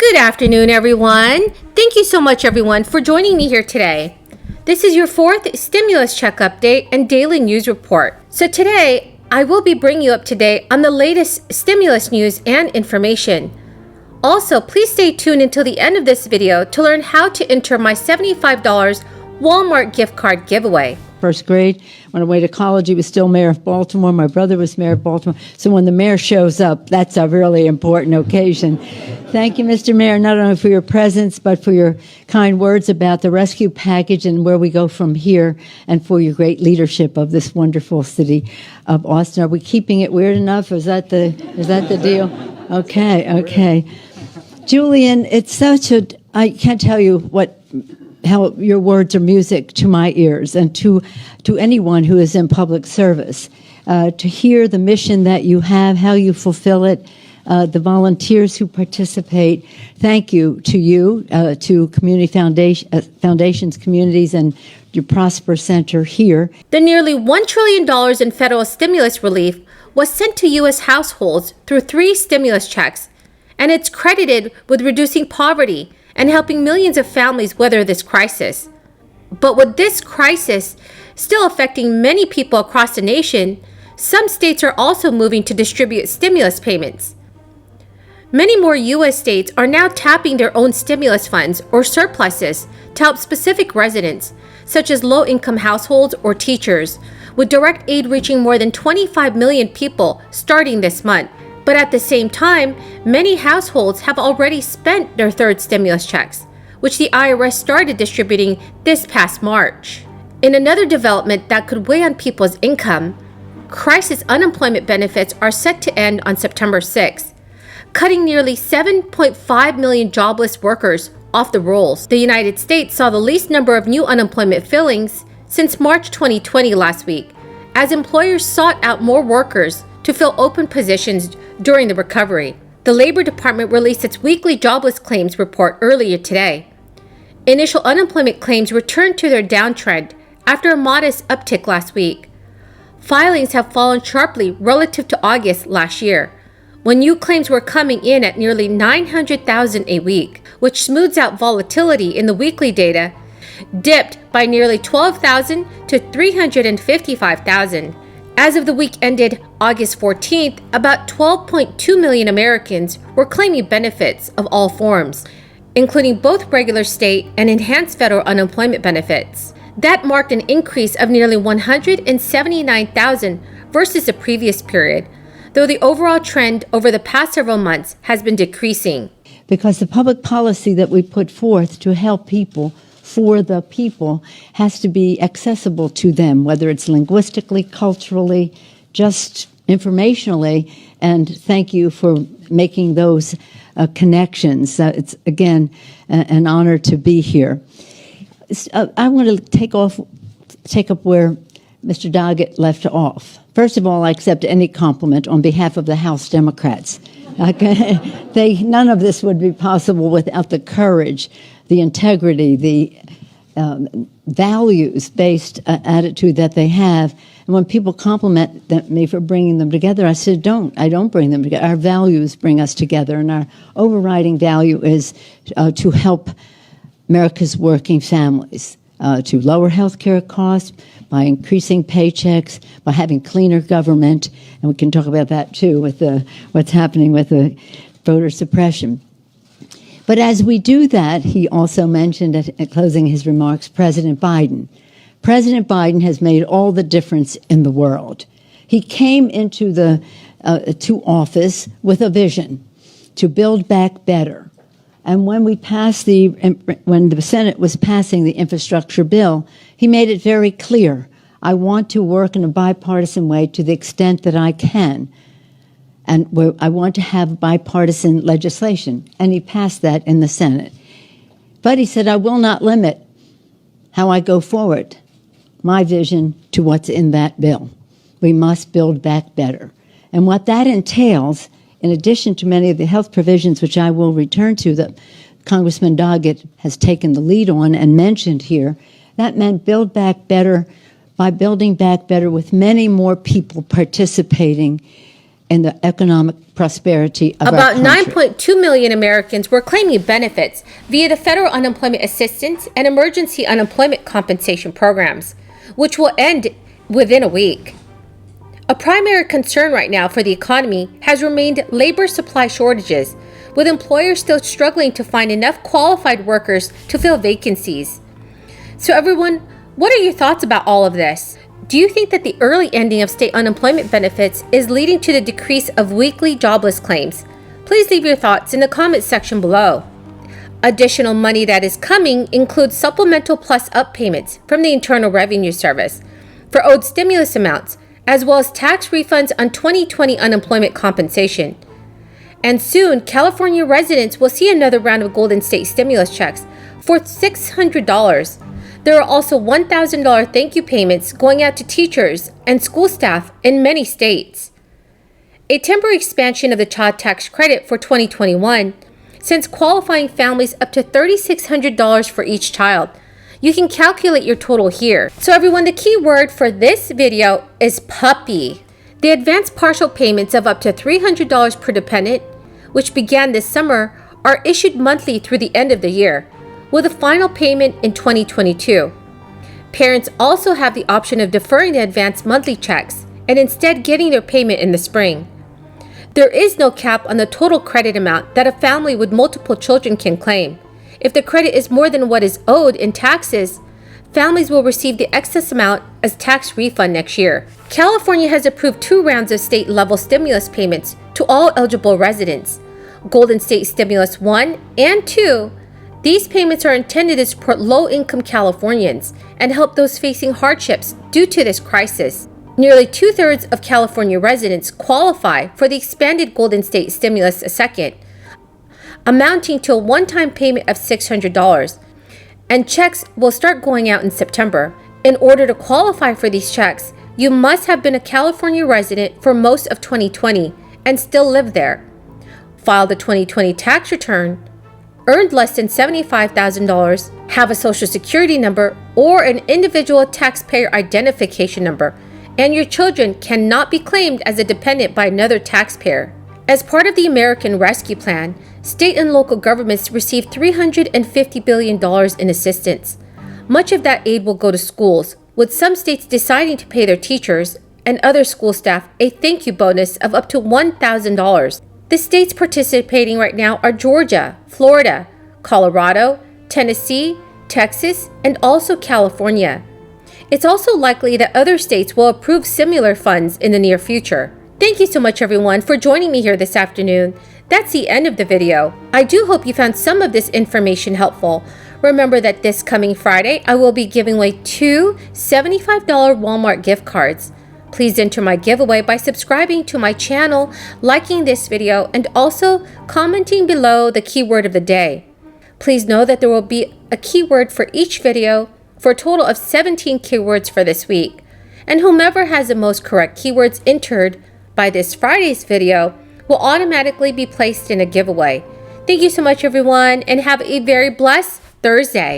Good afternoon, everyone. Thank you so much, everyone, for joining me here today. This is your fourth stimulus check update and daily news report. So today, I will be bringing you up to date on the latest stimulus news and information. Also, please stay tuned until the end of this video to learn how to enter my $75 Walmart gift card giveaway. First grade, went away to college. He was still mayor of Baltimore. My brother was mayor of Baltimore. So when the mayor shows up, that's a really important occasion. Thank you, Mr. Mayor, not only for your presence, but for your kind words about the rescue package and where we go from here, and for your great leadership of this wonderful city of Austin. Are we keeping it weird enough? Is that the deal? Okay. Julian, it's such I can't tell you how your words are music to my ears and to anyone who is in public service. To hear the mission that you have, how you fulfill it, the volunteers who participate. Thank you, to community foundations, communities, and your Prosper Center here. The nearly $1 trillion in federal stimulus relief was sent to U.S. households through 3 stimulus checks, and it's credited with reducing poverty and helping millions of families weather this crisis. But with this crisis still affecting many people across the nation, some states are also moving to distribute stimulus payments. Many more U.S. states are now tapping their own stimulus funds or surpluses to help specific residents, such as low-income households or teachers, with direct aid reaching more than 25 million people starting this month. But at the same time, many households have already spent their third stimulus checks, which the IRS started distributing this past March. In another development that could weigh on people's income, crisis unemployment benefits are set to end on September 6th, cutting nearly 7.5 million jobless workers off the rolls. The United States saw the least number of new unemployment fillings since March 2020 last week, as employers sought out more workers to fill open positions during the recovery. The Labor Department released its weekly jobless claims report earlier today. Initial unemployment claims returned to their downtrend after a modest uptick last week. Filings have fallen sharply relative to August last year, when new claims were coming in at nearly 900,000 a week, which smooths out volatility in the weekly data, dipped by nearly 12,000 to 355,000. As of the week ended August 14th, about 12.2 million Americans were claiming benefits of all forms, including both regular state and enhanced federal unemployment benefits. That marked an increase of nearly 179,000 versus the previous period, though the overall trend over the past several months has been decreasing. Because the public policy that we put forth to help people for the people has to be accessible to them, whether it's linguistically, culturally, just informationally, and thank you for making those connections. It's, again, an honor to be here. I want to take up where Mr. Doggett left off. First of all, I accept any compliment on behalf of the House Democrats. Okay? None of this would be possible without the courage, the integrity, the values-based attitude that they have. And when people compliment me for bringing them together, I said, I don't bring them together. Our values bring us together, and our overriding value is to help America's working families, to lower health care costs, by increasing paychecks, by having cleaner government, and we can talk about that too with what's happening with the voter suppression. But as we do that, he also mentioned at closing his remarks, President Biden. President Biden has made all the difference in the world. He came into to office with a vision to build back better. And when when the Senate was passing the infrastructure bill, he made it very clear, I want to work in a bipartisan way to the extent that I can. And I want to have bipartisan legislation. And he passed that in the Senate. But he said, I will not limit how I go forward, my vision to what's in that bill. We must build back better. And what that entails, in addition to many of the health provisions, which I will return to, that Congressman Doggett has taken the lead on and mentioned here, that meant build back better by building back better with many more people participating in the economic prosperity of About our country. 9.2 million Americans were claiming benefits via the federal unemployment assistance and emergency unemployment compensation programs, which will end within a week. A primary concern right now for the economy has remained labor supply shortages, with employers still struggling to find enough qualified workers to fill vacancies. So everyone, what are your thoughts about all of this? Do you think that the early ending of state unemployment benefits is leading to the decrease of weekly jobless claims? Please leave your thoughts in the comments section below. Additional money that is coming includes supplemental plus up payments from the Internal Revenue Service for owed stimulus amounts, as well as tax refunds on 2020 unemployment compensation. And soon, California residents will see another round of Golden State stimulus checks for $600. There are also $1,000 thank you payments going out to teachers and school staff in many states. A temporary expansion of the child tax credit for 2021 sends qualifying families up to $3,600 for each child. You can calculate your total here. So everyone, the key word for this video is puppy. The advanced partial payments of up to $300 per dependent, which began this summer, are issued monthly through the end of the year, with a final payment in 2022. Parents also have the option of deferring the advanced monthly checks and instead getting their payment in the spring. There is no cap on the total credit amount that a family with multiple children can claim. If the credit is more than what is owed in taxes, families will receive the excess amount as tax refund next year. California has approved 2 rounds of state-level stimulus payments to all eligible residents, Golden State Stimulus 1 and 2. These payments are intended to support low-income Californians and help those facing hardships due to this crisis. Nearly 2/3 of California residents qualify for the expanded Golden State Stimulus Second, amounting to a one-time payment of $600, and checks will start going out in September. In order to qualify for these checks, you must have been a California resident for most of 2020 and still live there, filed a 2020 tax return, earned less than $75,000, have a Social Security number or an individual taxpayer identification number, and your children cannot be claimed as a dependent by another taxpayer. As part of the American Rescue Plan, state and local governments receive $350 billion in assistance. Much of that aid will go to schools, with some states deciding to pay their teachers and other school staff a thank you bonus of up to $1,000. The states participating right now are Georgia, Florida, Colorado, Tennessee, Texas, and also California. It's also likely that other states will approve similar funds in the near future. Thank you so much everyone for joining me here this afternoon. That's the end of the video. I do hope you found some of this information helpful. Remember that this coming Friday, I will be giving away 2 $75 Walmart gift cards. Please enter my giveaway by subscribing to my channel, liking this video, and also commenting below the keyword of the day. Please know that there will be a keyword for each video for a total of 17 keywords for this week. And whomever has the most correct keywords entered by this Friday's video will automatically be placed in a giveaway. Thank you so much everyone, and have a very blessed Thursday.